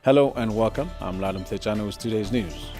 Hello and welcome. I'm Ladam Thechano with today's news.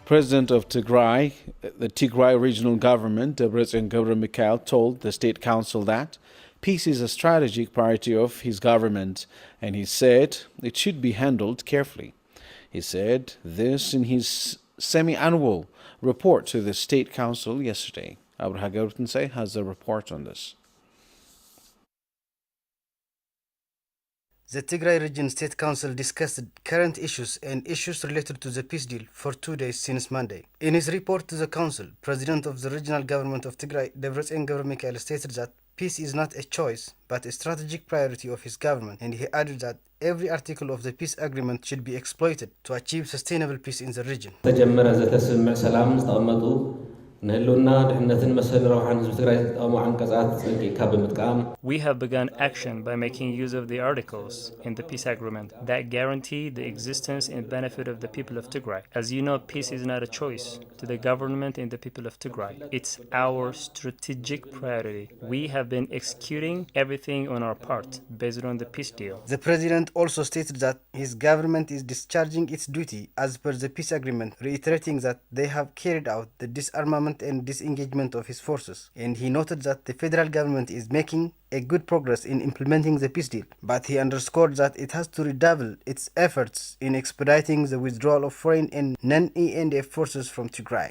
President of Tigray, the Tigray regional government, Tigray, told the state council that peace is a strategic priority of his government, and he said it should be handled carefully. He said this in his semi-annual report to the state council yesterday. Abraha Gaurtensay has a report on this. The Tigray Region State Council discussed current issues and issues related to the peace deal for 2 days since Monday. In his report to the council, President of the regional government of Tigray, Tigrai, stated that peace is not a choice, but a strategic priority of his government, and he added that every article of the peace agreement should be exploited to achieve sustainable peace in the region. We have begun action by making use of the articles in the peace agreement that guarantee the existence and benefit of the people of Tigray. As you know, peace is not a choice to the government and the people of Tigray. It's our strategic priority. We have been executing everything on our part based on the peace deal. The president also stated that his government is discharging its duty as per the peace agreement, reiterating that they have carried out the disarmament and disengagement of his forces, and he noted that the federal government is making a good progress in implementing the peace deal, but he underscored that it has to redouble its efforts in expediting the withdrawal of foreign and non-ENDF forces from Tigray.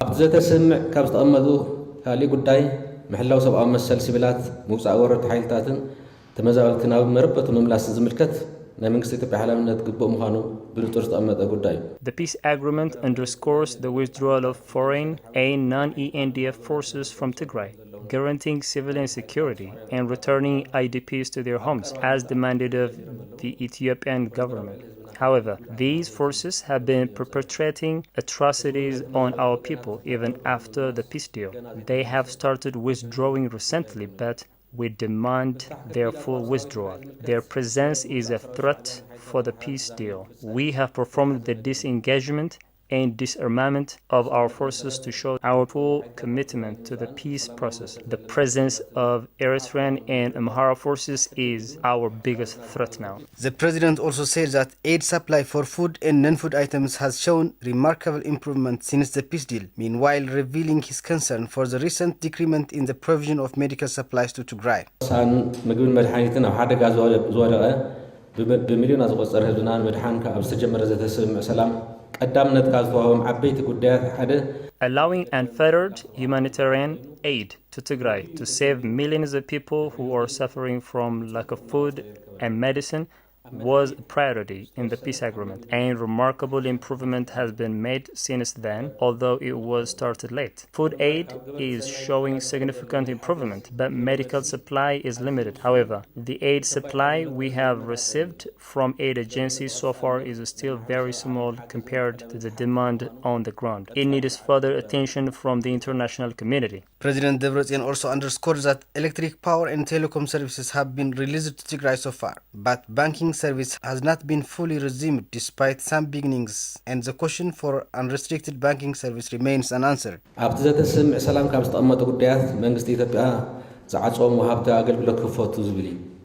The peace agreement underscores the withdrawal of foreign and non-ENDF forces from Tigray, guaranteeing civilian security and returning IDPs to their homes as demanded of the Ethiopian government. However, these forces have been perpetrating atrocities on our people even after the peace deal. They have started withdrawing recently, but we demand their full withdrawal. Their presence is a threat for the peace deal. We have performed the disengagement and disarmament of our forces to show our full commitment to the peace process. The presence of Eritrean and Amhara forces is our biggest threat now. The president also said that aid supply for food and non-food items has shown remarkable improvement since the peace deal, meanwhile revealing his concern for the recent decrement in the provision of medical supplies to Tigray. Allowing unfettered humanitarian aid to Tigray to save millions of people who are suffering from lack of food and medicine was a priority in the peace agreement, and remarkable improvement has been made since then, although it was started late. Food aid is showing significant improvement, but medical supply is limited. However, the aid supply we have received from aid agencies so far is still very small compared to the demand on the ground. It needs further attention from the international community. President Debretsion also underscored that electric power and telecom services have been released to Tigray so far, but banking service has not been fully resumed despite some beginnings, and the question for unrestricted banking service remains unanswered.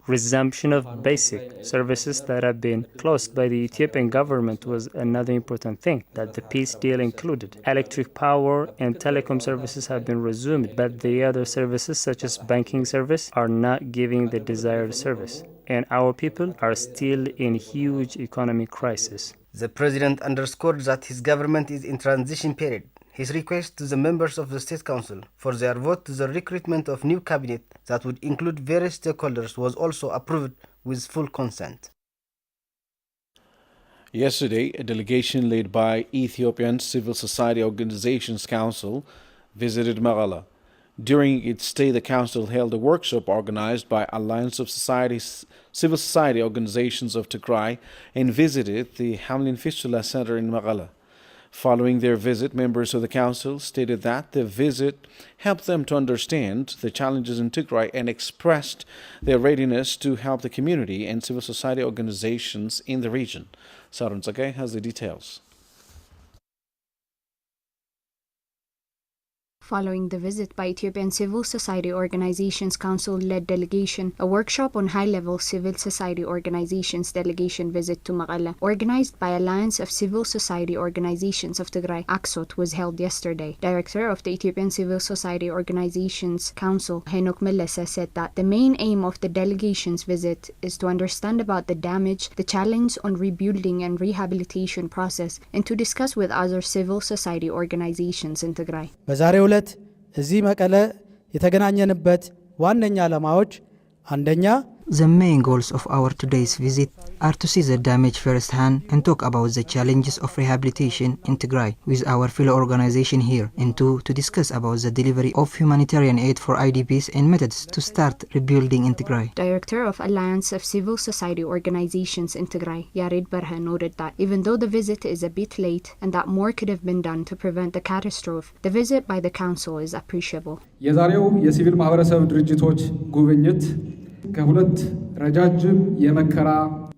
Resumption of basic services that have been closed by the Ethiopian government was another important thing that the peace deal included. Electric power and telecom services have been resumed, but the other services such as banking service are not giving the desired service, and our people are still in huge economic crisis. The president underscored that his government is in transition period. His request to the members of the State Council for their vote to the recruitment of new cabinet that would include various stakeholders was also approved with full consent. Yesterday, a delegation led by Ethiopian Civil Society Organizations Council visited Meghallah. During its stay, the council held a workshop organized by Alliance of Civil Society Organizations of Tigray and visited the Hamlin Fistula Center in Meghallah. Following their visit, members of the council stated that the visit helped them to understand the challenges in Tigray and expressed their readiness to help the community and civil society organizations in the region. Sarun Zagay has the details. Following the visit by Ethiopian Civil Society Organizations Council-led delegation, a workshop on high-level civil society organizations delegation visit to Maqalla, organized by Alliance of Civil Society Organizations of Tigray, ACSOT, was held yesterday. Director of the Ethiopian Civil Society Organizations Council, Henok Melesa, said that the main aim of the delegation's visit is to understand about the damage, the challenge on rebuilding and rehabilitation process, and to discuss with other civil society organizations in Tigray. በዛሬው ዕለት እዚህ መቀለ የተገናኘንበት ዋነኛ ዓላማዎች አንደኛ The main goals of our today's visit are to see the damage firsthand and talk about the challenges of rehabilitation in Tigray with our fellow organization here, and two, to discuss about the delivery of humanitarian aid for IDPs and methods to start rebuilding in Tigray. Director of Alliance of Civil Society Organizations in Tigray, Yared Barha, noted that even though the visit is a bit late and that more could have been done to prevent the catastrophe, the visit by the council is appreciable. የዛሬው የሲቪል ማህበረሰብ ድርጅቶች ጉብኝት ከሁለት ረጃጅም የመከራ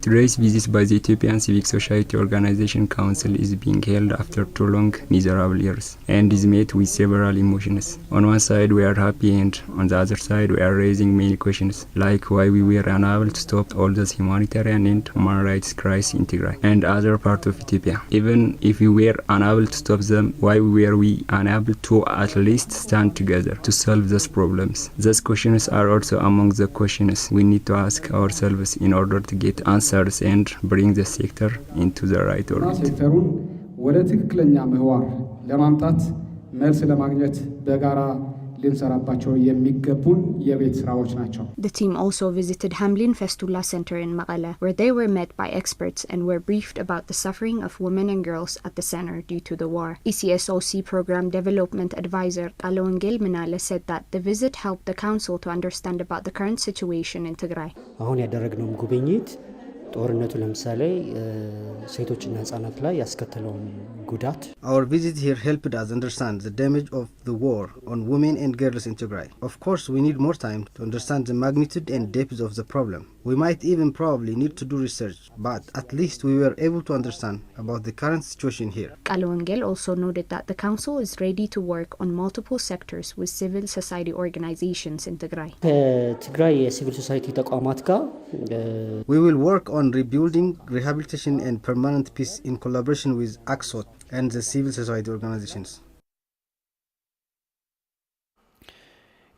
Today's visit by the Ethiopian Civic Society Organization Council is being held after 2 long, miserable years and is met with several emotions. On one side we are happy and on the other side we are raising many questions, like why we were unable to stop all this humanitarian and human rights crisis in Tigray and other parts of Ethiopia. Even if we were unable to stop them, why were we unable to at least stand together to solve these problems? These questions are also among the questions we need to ask ourselves in order to get answers and bring the sector into the right orbit. ሴክተሩን ወደ ትክክለኛ ምህዋር ለማምጣት መልስ ለማግኘት በጋራ ልንሰራባቸው የሚገቡን የቤት ስራዎች ናቸው. The team also visited Hamlin Festula Center in Maqalla, where they were met by experts and were briefed about the suffering of women and girls at the center due to the war. ECSOC Program Development Advisor Kalongel Minale said that the visit helped the council to understand about the current situation in Tigray. አሁን ያደረግነው ጉብኝት ጦርነቱ ለምሳሌ ሴቶችና ህጻናት ላይ ያስከተለውን ጉዳት Our visit here helped us understand the damage of the war on women and girls in Tigray. Of course, we need more time to understand the magnitude and depth of the problem. We might even probably need to do research, but at least we were able to understand about the current situation here. Kalongel also noted that the council is ready to work on multiple sectors with civil society organizations in Tigray. ከትግራይ የሲቪል ሶሳይቲ ተቋማት ጋር We will work on rebuilding, rehabilitation and permanent peace in collaboration with ACSOT and the civil society organizations.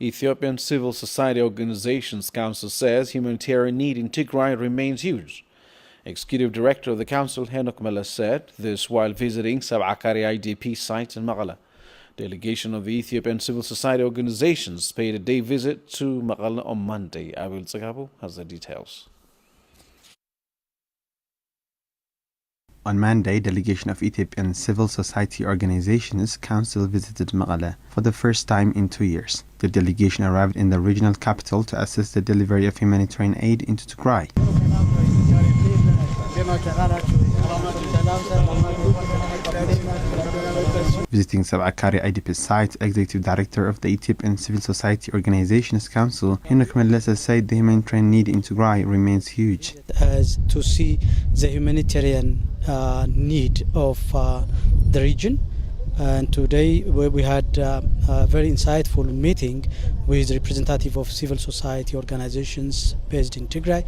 Ethiopian Civil Society Organizations Council says humanitarian need in Tigray remains huge. Executive Director of the Council, Henok Meles, said this while visiting Sab'akari IDP site in Maqalla. Delegation of the Ethiopian Civil Society Organizations paid a day visit to Maqalla on Monday. Abil Tsagabu has the details. On Monday, delegation of Ethiopian Civil Society Organizations Council visited Maqalla for the first time in 2 years. The delegation arrived in the regional capital to assist the delivery of humanitarian aid into Tigray. Visiting Sab'akari IDP site, Executive Director of the Ethiopian Civil Society Organizations Council, Henok Melesa, said the humanitarian need in Tigray remains huge. As to see the humanitarian need of the region. And today we had a very insightful meeting with representative of civil society organizations based in Tigray.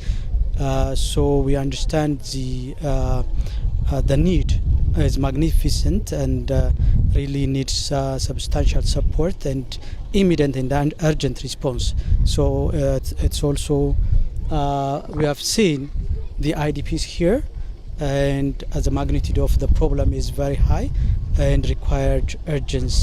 So we understand the need is magnificent and really needs substantial support and immediate and urgent response. So it's also we have seen the IDPs here, and the magnitude of the problem is very high and required urgent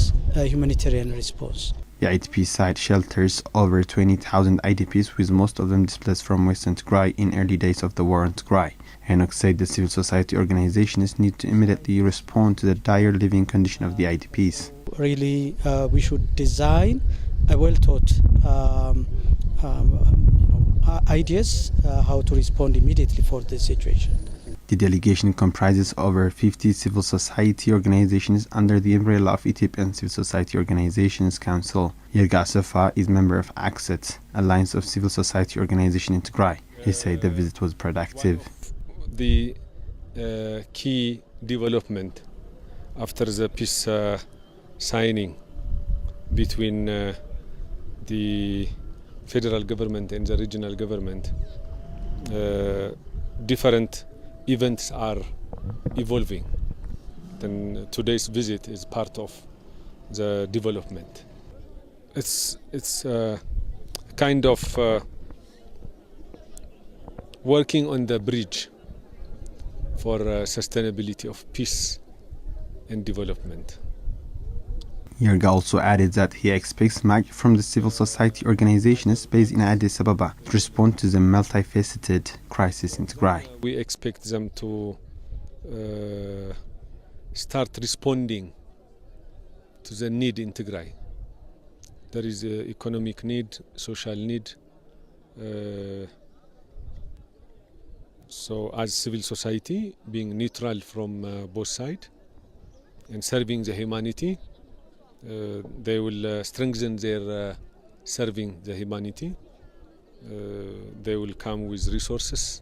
humanitarian response. The IDP site shelters over 20,000 IDPs, with most of them displaced from Western Tigray in early days of the war in Tigray. Henok said the civil society organizations need to immediately respond to the dire living condition of the IDPs. Really, we should design a well-thought ideas how to respond immediately for this situation. The delegation comprises over 50 civil society organizations under the umbrella of Ethiopian Civil Society Organizations Council. Yerga Asafa is member of ACSOT, Alliance of Civil Society Organization in Tigray. He said the visit was productive. The key development after the peace signing between the federal government and the regional government. Different events are evolving. Then today's visit is part of the development. It's kind of working on the bridge for sustainability of peace and development. Yerga also added that he expects much from the civil society organizations based in Addis Ababa to respond to the multifaceted crisis in Tigray. We expect them to start responding to the need in Tigray. There is an economic need, social need. So as civil society, being neutral from both sides and serving the humanity, they will strengthen their serving the humanity. They will come with resources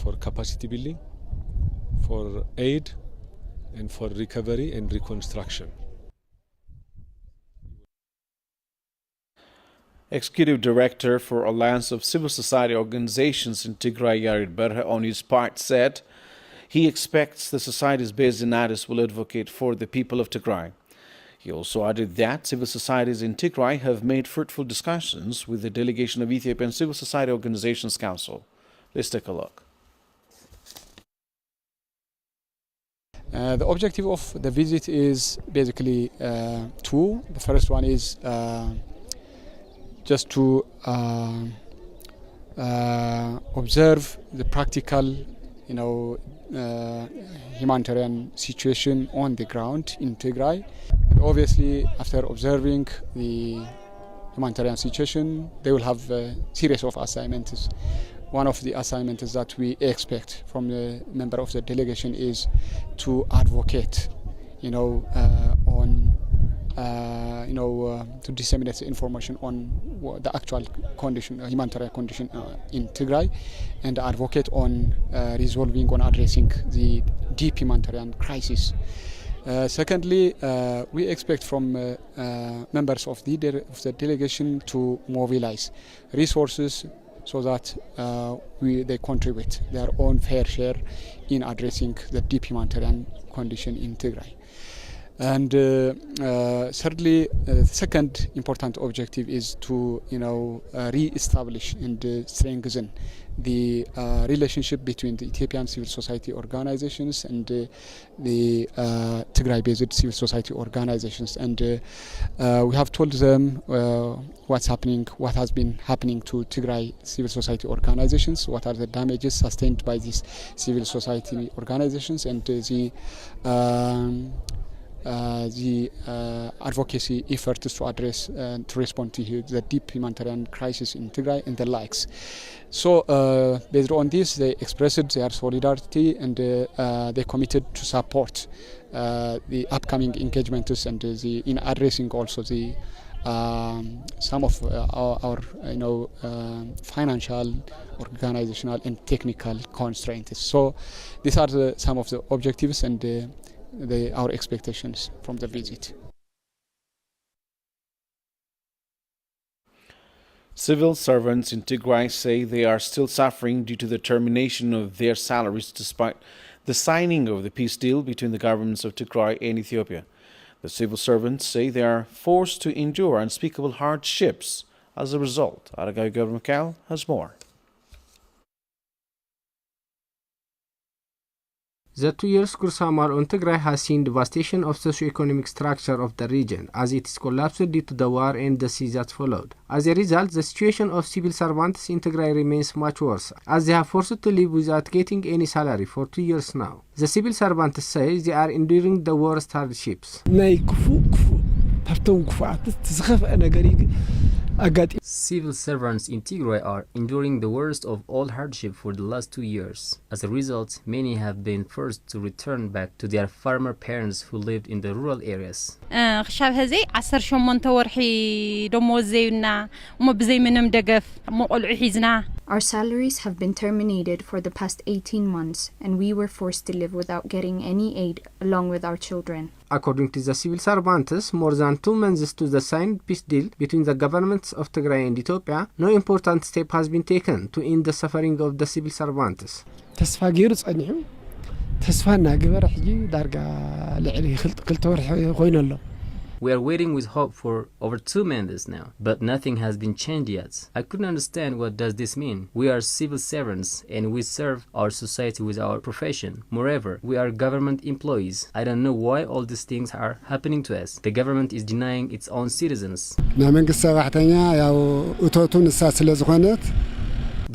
for capacity building, for aid, and for recovery and reconstruction. Executive Director for Alliance of Civil Society Organizations in Tigray, Yarid Berhe, on his part said he expects the societies based in Addis will advocate for the people of Tigray. He also added that civil societies in Tigray have made fruitful discussions with the delegation of Ethiopian Civil Society Organizations Council. Let's take a look. The objective of the visit is basically two. The first one is just to observe the practical, humanitarian situation on the ground in Tigray. And obviously, after observing the humanitarian situation, they will have a series of assignments. One of the assignments that we expect from the member of the delegation is to advocate, to disseminate the information on the actual condition, humanitarian condition in Tigray, and advocate on resolving, on addressing the deep humanitarian crisis. Secondly, we expect from members of the delegation to mobilize resources so that they contribute their own fair share in addressing the deep humanitarian condition in Tigray. And thirdly, the second important objective is to re-establish and strengthen the relationship between the Ethiopian civil society organizations and the Tigray-based civil society organizations. And we have told them what's happening, what has been happening to Tigray civil society organizations, what are the damages sustained by these civil society organizations, and the advocacy efforts to address and to respond to the deep humanitarian crisis in Tigray and the likes. So based on this, they expressed their solidarity and they committed to support the upcoming engagements and in addressing also the some of our financial, organizational and technical constraints. So these are some of the objectives and our expectations from the visit. Civil servants in Tigray say they are still suffering due to the termination of their salaries despite the signing of the peace deal between the governments of Tigray and Ethiopia. The civil servants say they are forced to endure unspeakable hardships as a result. Aragay Government has more. The 2 years course summer on Tigray has seen devastation of socio-economic structure of the region as it is collapsed due to the war and the siege that followed. As a result, the situation of civil servants in Tigray remains much worse as they have forced to live without getting any salary for 2 years now. The civil servants say they are enduring the worst hardships. Civil servants in Tigray are enduring the worst of all hardship for the last 2 years. As a result, many have been forced to return back to their farmer parents who lived in the rural areas. خشاب هذي 18 ورحي دموز زينا وما بزي منهم دقف مقلع حيزنا Our salaries have been terminated for the past 18 months, and we were forced to live without getting any aid along with our children. According to the civil servants, more than 2 months to the signed peace deal between the governments of Tigray and Ethiopia, no important step has been taken to end the suffering of the civil servants. ተስፋ ገይሩ ጸኒሑ ተስፋ እናገበረ ሕጂ ዳርጋ ልዕሊ ክልተ ወርሒ ኮይኑ ኣሎ We are waiting with hope for over 2 months now, but nothing has been changed yet. I couldn't understand what does this mean. We are civil servants and we serve our society with our profession. Moreover, we are government employees. I don't know why all these things are happening to us. The government is denying its own citizens. ናመንግስት ሰራሕተኛ ያው እቶቱ ንሳ ስለ ዝኾነት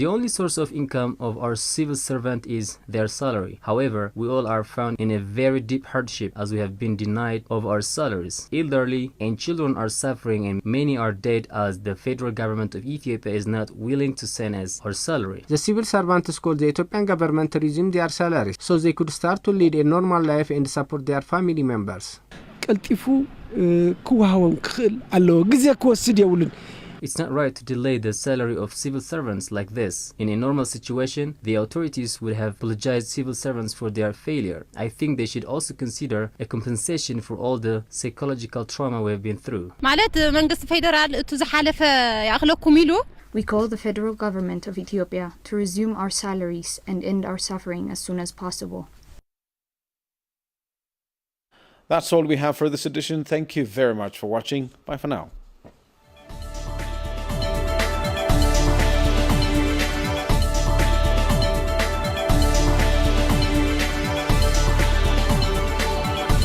The only source of income of our civil servant is their salary. However, we all are found in a very deep hardship as we have been denied of our salaries. Elderly and children are suffering and many are dead as the federal government of Ethiopia is not willing to send us our salary. The civil servants called the Ethiopian government to resume their salaries so they could start to lead a normal life and support their family members. ቀልጢፉ ክዋሃቦም ክኽእል ኣለዎ ግዜ ክወስድ የብሉን It's not right to delay the salary of civil servants like this. In a normal situation, the authorities would have apologized civil servants for their failure. I think they should also consider a compensation for all the psychological trauma we've been through. ማለት መንግስት ፌደራል እቱ ዝሓለፈ ያኽለኩም ኢሉ We call the federal government of Ethiopia to resume our salaries and end our suffering as soon as possible. That's all we have for this edition. Thank you very much for watching. Bye for now.